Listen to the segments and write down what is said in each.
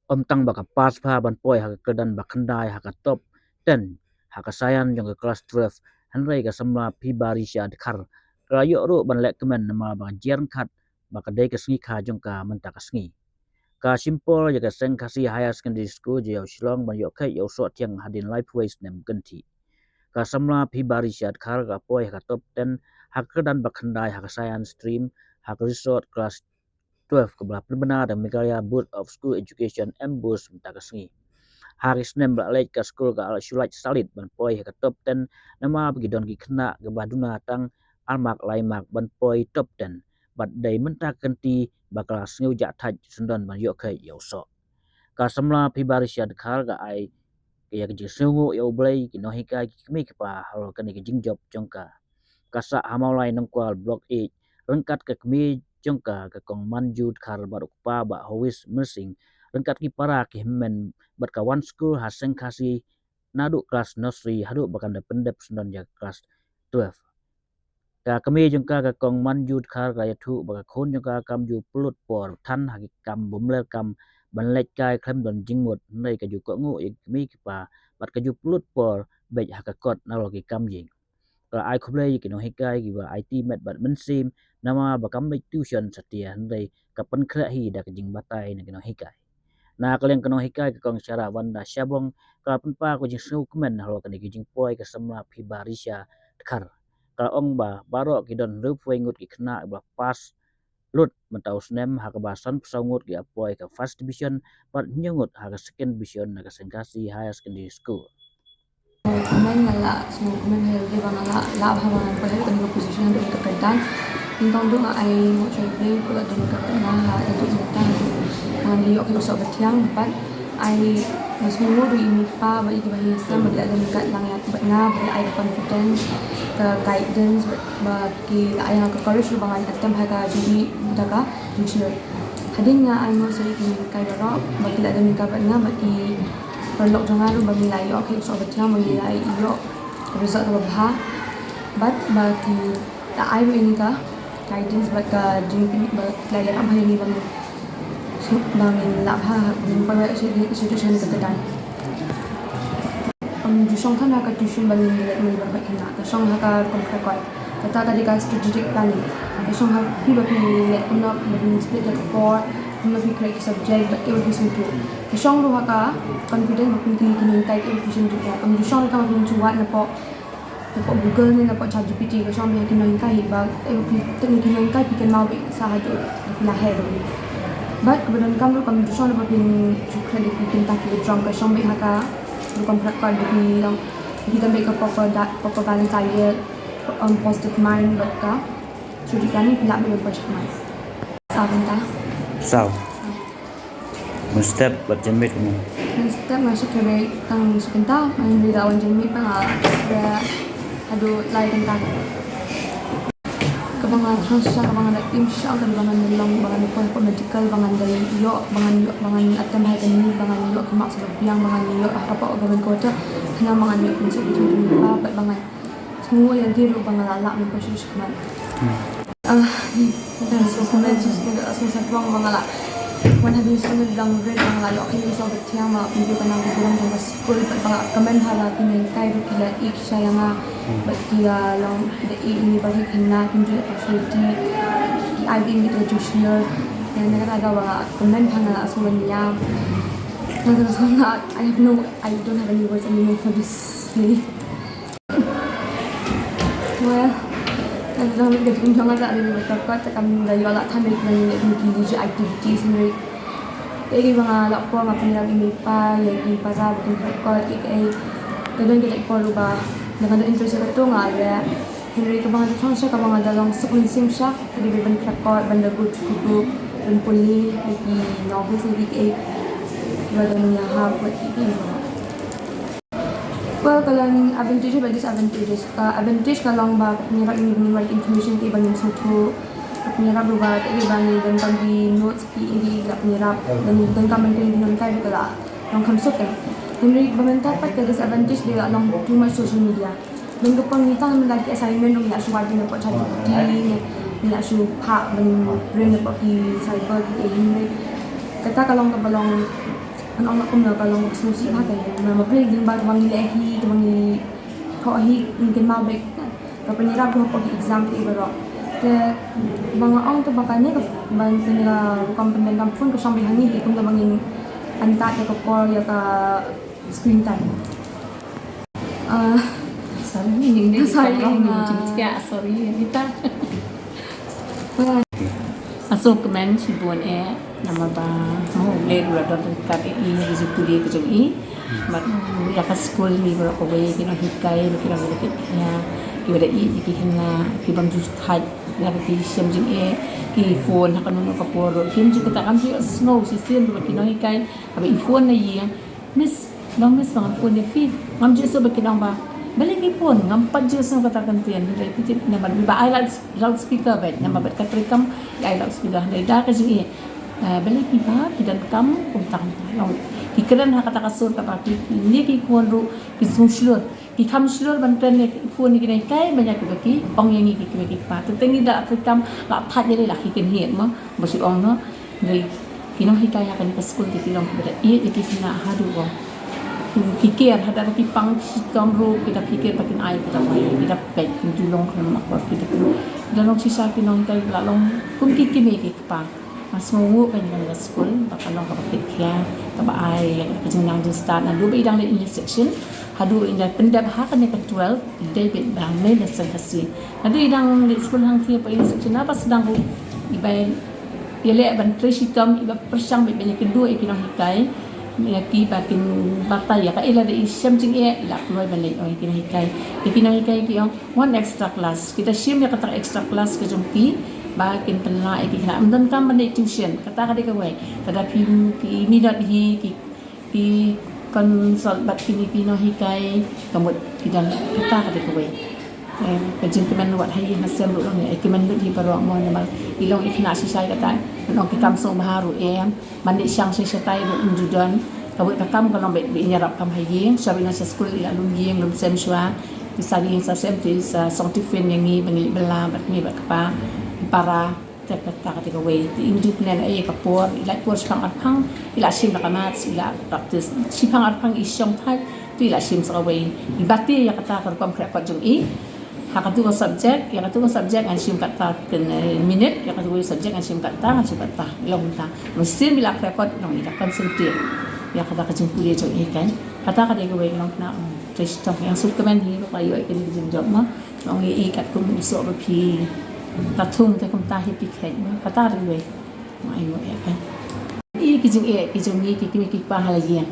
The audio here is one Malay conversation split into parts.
tang baka pas pha ban poi ha kedan bakandai ha ka top 10 ha ka sayan jong ke kelas 12 hanrei ka samla Phibarisha Dkhar rayo ro ban lek kemen nama ba jern khat baka dei ka sngi kha jong ka menta ka sngi ka simple ya ka Seng Khasi higher secondary school je Shillong ban yo khai yo so tiang hadin life ways nem ganti ka samla Phibarisha Dkhar ka poi ha ka top 10 ha kedan bakandai ha ka science stream ha ka resort class 12 ke belah benar dan Meghalaya Board of School Education Ambus mentakasngi. Hari Senin balik ke sekolah ke alat sulat salit banpoi ke top 10 nama bagi don ki kena ke baduna tang almak laimak banpoi top 10 bat day mentak kenti bakal sengiu jak taj sendon ban yok ke yoso. Ka samla Phibarisha Dkhar ga ai ke ya ke sengu yo blai ki no hika ki kemi ke pa halo ke ni ke jingjob jongka. Kasak hamaulai nongkwal blok 8 rengkat ke kemi jongka ke kong manju Dkhar baruk pa ba howis mersing rengkat ki para ki men bat kawan school haseng Khasi naduk kelas nursery haduk bakan da pendep sendon ja kelas 12 ka kemi jongka ke kong manju Dkhar ga yathu baka khon jongka kam ju pulut por than hagi kam bumler kam ban lek kai klem don jingmut nei ka ju ko ngu kemi ki pa bat ka ju pulut por bej hakakot nalogi kam jing kalau ai kublai ki no hikai ki ba IT met bat mensim nama ba kam tuition satia handai kapan kra hi da jing batai na ki no hikai na kaleng kano hikai ka kong syara wanda syabong ka penpa ko jing Jingkmen halo kan ki jing poi ka Samla Phibarisha Dkhar ka ong ba baro ki don rup wengut ki kena ba pas lut mentau snem ha ka basan pesaungut ki apoi ka first division bat nyungut ha ka second division na ka Sengkasi higher secondary school Komen ngala semua komen healthy bang ngala la bhawa pada kan ko position do ka kedan tintong do ai mo choi play pula do ka na ha itu mata man yo ko so batiang pat ai semua do imi pa ba iki ba yesa ba ada dekat lang ya na ba ai confidence ka guidance ba ki ai ka courage bang ai atem ha ka jadi daga future hading nga ai mo so iki kai ba ba ki ada dekat na ba ki perlok jangan lu bagi lai ok so betul bagi lai yo result tu bah but bagi tak ai ini ka guidance bag ka Jingkmen bag lai ram hai ni bang so bangin la ha bang pa situation ka kedan du song kan ka tuition bangin ni bar ba kena ka song ka kom ka koi kata tadi ka strategic planning ka song ha pi ba pi le kunna bagi split the core kunna pi create subject but it will be simple Song lu haka confident makin kini kai efficient juga. Kamu song ka makin cuat napo Google ni napo ChatGPT ka song bi kini kai ba teknik kini kai bikin mau bi sahaju bila head. But kemudian kamu song makin cukre di bikin tak ki drunk ka song bi haka lu kontrak ka di long kita make a proper balance idea positive mind but ka jadi kami bila bi berpercaya. Sabenta. sao step bat jemit mu Step masuk ke tang sebentar main di lawan jemit bang ada adu lai tentang kebangan transa kebangan insya Allah kebangan long kebangan apa medical kebangan dari yo kebangan atem hai ini kebangan yo kemak sebab yang kebangan yo apa kebangan kota kena kebangan yo untuk itu apa kebangan semua yang dia kebangan lalak mempersiapkan kebangan dan sesuatu juga sesuatu kebangan lalak When have you seen the downgrade bang la yok ini so betiang ma pintu kanang kurang jang school pat bang komen hala kini kai ru kila ik sayanga batia long the ini bagi kena pintu facility di I being the junior yang negara ada bang komen hanga asunya nagara sana I don't have any words anymore for this really well dan kami ketika jangan ada di berkat kami dari alat tanda kami memiliki activities sendiri. Jadi bang alat pun apa yang ini pa, yang para bukan berkat kita kadang kita perubah dengan interest itu ada. Henry ke bang ada transfer ke bang ada long sequencing sah, jadi beban berkat benda buku dan pulih lagi novel sedikit. Badannya hab buat ini. Well, kalau advantage bagi disadvantages. Advantage kalau bang penyerap ini menyerap information ke bang suatu penyerap berubah tak bang dan bagi notes ini tidak penyerap dan kami dengan kai juga long kamsuk kan. Henry bermentak pada disadvantage dia long too much social media. Dan kepon kita mendaki assignment dong nak suat dengan pot ChatGPT, nak suat pak ben brain dapat di cyber di Henry. Kata kalau kebalong ang anak ko na kalau magsusi natin na mablig din ba mangilehi mangi hohi mungkin mabek kapag nirag ko pag exam ko ibaro ke mga ang to bakane ka ban tinila rukam pendam phone ko sampai hangi ikum da bangin antat ya ko ya ka screen time sorry hindi sorry kita Jingkmen si buon nama ba mau le dua dua kat ini di situ dia ke jui mat ya ka school ni bro ko we kina hikai kina bro ya ki bada ki hina ki bang ju thai ya ki sem jing ki phone ha kanu ka poro kim ju ka kam ji snow si sem bro kina hikai aba i phone na yi miss long miss long phone ni fi ngam ji so ba kinang ba balik phone ngam pat ji so kata kantian dai pi na ba ai loudspeaker bet na ba ka trikam ai loudspeaker dai da ka ji balik ba dan kam kuntang long kikeran ha kata kasur ka pa ni ki kon ru ki sunslur ki kam slur ban tren ni phone ni kinai kai banyak ki ki ong yang ki ki pa tengi da trikam la phat ni la ki ken hiet ma ba si ong no dai ki no hikai ha kan ka school ki long ki da ki na ha du bo pikir ada pipang sitom ro kita pikir pakin ai kita mai kita pek tulong kan mak kita dalam sisa kinong tay lalong kum kikimi pa mas mo kan ng school pakalong kapit kya taba ai kajing nang start na do bidang in section hadu inda pendap ha kan ka 12 David bang ne na Khasi hadu idang school hang thia pa in section apa sedang ko ibay yele ban tresitom iba persang be banyak kedua ikinong hikai ki pakin batay ka ila de isyam jing ila loy balay oy kinahikai ki one extra class kita sim ya kata extra class ke jongki ba kin tala ki na amdan kam ban tuition kata ka de ka way tada ki minute hi ki consult bat ki no hikai kamut kidan kata ka de ka way Jingkmen wat hai nasem lu ni kimen lu di parok mo na ilong ikna si sai kata nong ki kam so baharu mandi siang si sai ru judan kawit kakam kalong be nyarap kam hai yeng sabi na sa school ila lum yeng lum sem shwa isagi sa sem ti sa songtifin yang ni bangili bela bat ni bat pa para tek kata ka way Jingkmen ai ka por ila por spang arpang ila sim na kamat ila practice sipang arpang isyong thai tu ila sim sa way ibati ya kata ka kam khra pa jung hakatu ko subject ya katu ko subject an sim kata ken minute ya katu ko subject an sim kata long ta mesin bila record nong ida concentrate ya kata ka jing kuliah jong kan kata ka de ko we long na test yang Jingkmen hi ko ayo ke jing job ma nong kat kum so ba pi tatung te kum ta hi pi khet ma kata ri we ayo ya kan ki jing ni ki pa hala ye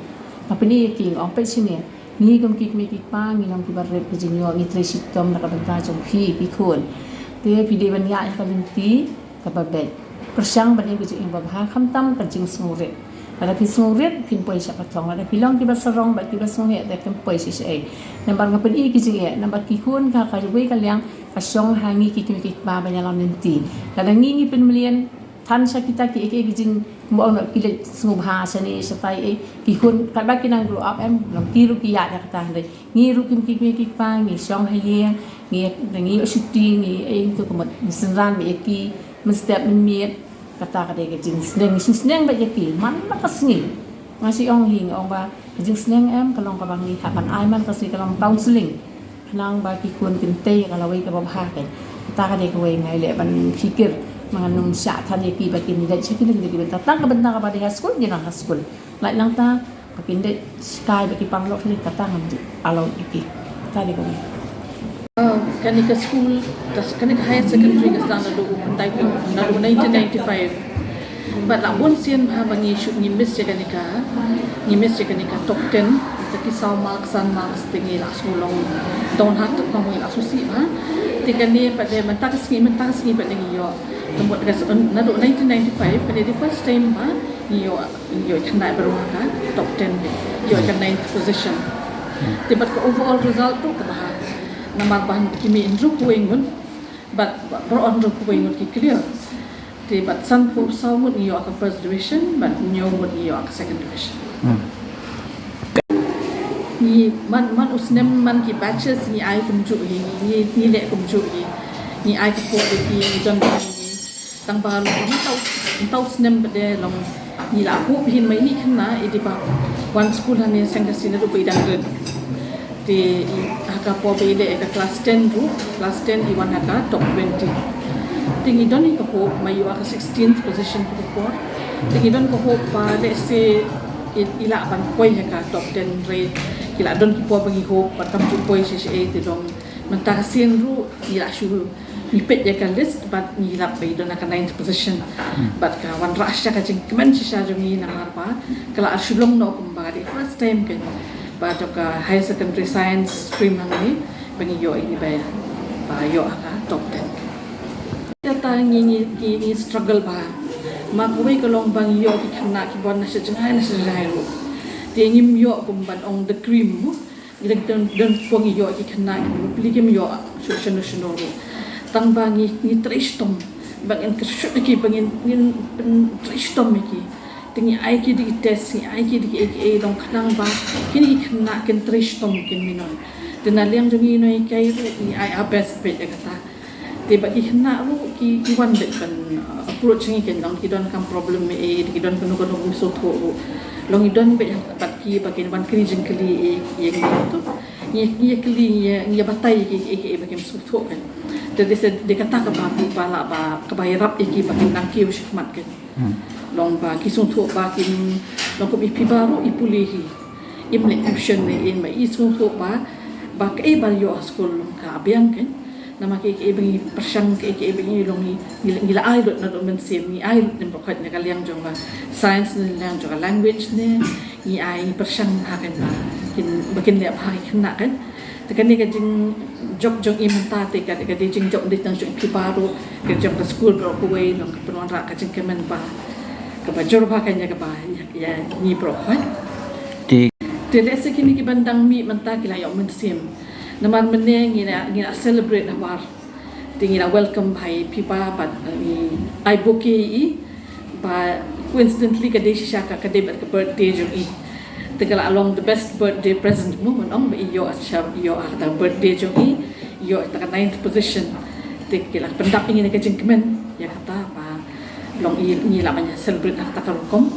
apa ni ki ong pe sini ni kom ki pa ni long ki bar rep jing yo ni tresitom na kabanta jong pi khon te pi de ban ya ka linti ka ba be persang ban ni jing ba ha kham tam ka jing sngure ada pi sngure pin poi sa patong ada pi long ki ba sarong ba ki ba song he da kem poi si ai nambar nga pen ki jing nambar ki khon ka ka we ka liang ka song hangi ki pa ba ya lam linti kada ngi pen million tan sa kita ki jing mo na kile sumha sa ni sa tai ki khun ka ba kinang grow up lam ki ru ki ya ka ta dai ni ru kim ki pa ni song ha ye ni shooting ni to ko ni sanran mi ki mestep mi kata ka de jing sneng ba ye ki man ma ka sngi masih ong hing ong ba jing sneng kalong ka bang ni ha ban ai man ka si kalong counseling kanang ba ki khun kin te ka lawai ka ba ha ka kata ka de ko we ngai le ban fikir mga nung siya tanya ki bakin nila siya kinag di benta tang kabenta ka pa di school di na school lai lang ta bakin de sky baki panglok ni katang di alaw iki tadi ko kani ka school tas kani ka higher secondary ka sa do untay ko na 1995 but la bon sien ha bangi shoot ni miss kani ka top 10 taki Samla san marks tingi la sulong don hat ko mo la susi ha tikani pa de mentakas ni pa dingi yo Tembok na 1995 pada the first time yo kena berumah kan top 10 yo kan 9th position tiba ke overall result tu kebah nama bahan kimi indru kuingun but on ru kuingun ki clear tiba san pur sawun yo ka first division but nyo mud yo ka second division ni man usnem man ki batches ni ai kumju ni le kumju ni ai ko de ki don tang baru ni tau snem bede long ni la hu hin mai ni khna idi ba one school han Seng Khasi na ru pe dang red di haka po be le ka class 10 ru class 10 i wan haka top 20 tingi don ni ka ho mai yu aka 16th position to the poor tingi don ko ho pa let's say ila ban poi haka top 10 rate kila don ki po bangi ho pat kam tu poi si e ti dong menta sin ru ila shu ni pet ya kan list but ni la pe don aka 9th position but ka wan rasha ka Jingkmen si sha jong ni na marpa kala ashublong no kumba di first time kan ba ka high secondary science stream ni bangi yo ini ba yo aka top 10 data ni struggle ba ma kuwe ko long bang yo ki khna ki bon na se jangai na se jai ru ti ngim yo kum ban ong the cream mu ilek don pong yo ki khna ki pli kim yo solution no ru tang ba ni tristom bang en kshu ki bang en tristom ki tingi ai ki di test ni ai ki di e dong khnang ba kini khna ken tristom ken minon tenaliang jongi no kai ru ni ai abes pe kata tiba ihna ru ki wan de kan approach ni ken dong ki don kam problem me e ki don kan ko so tho ru long i don be pat ki ba ken wan kri jing kli e ni to ni kli ni batai ki e ba ken so tho kan de kata ka ba la ba ka ba rap e ki ba ken nang ki shikmat ken long ba ki so tho ba kin long ko pi ba ru i pulihi imle option ne in ma i so tho ba ka e ba yo school ka abiang ken nama ke bagi persang ke bagi long ni gila ai dot na dot men sem ni ai nem pokhat ne kaliang jong ba science ne lang jong language ne ni ai persang ha kan ba kin bakin le ba khna kan te kan ni ka jing job jong imenta te ka jing job di tang jong Phibaru ke jong the school bro ko we long ka penon ra ka Jingkmen ba ka ba jor ba kan ya ka ba ya ni bro kan te le se kini ki bandang mi menta ki la yo men sem naman mene ngina celebrate war tingina welcome bhai pipa but I book e ba coincidentally ka deshi shaka ka de ka birthday jo i tegala along the best birthday present mo man ong ba yo asha yo ata birthday jo i yo ta ka 9th position tegala pendap ingin ka Jingkmen ya kata ba long i ni la banyak celebrate ta ka kom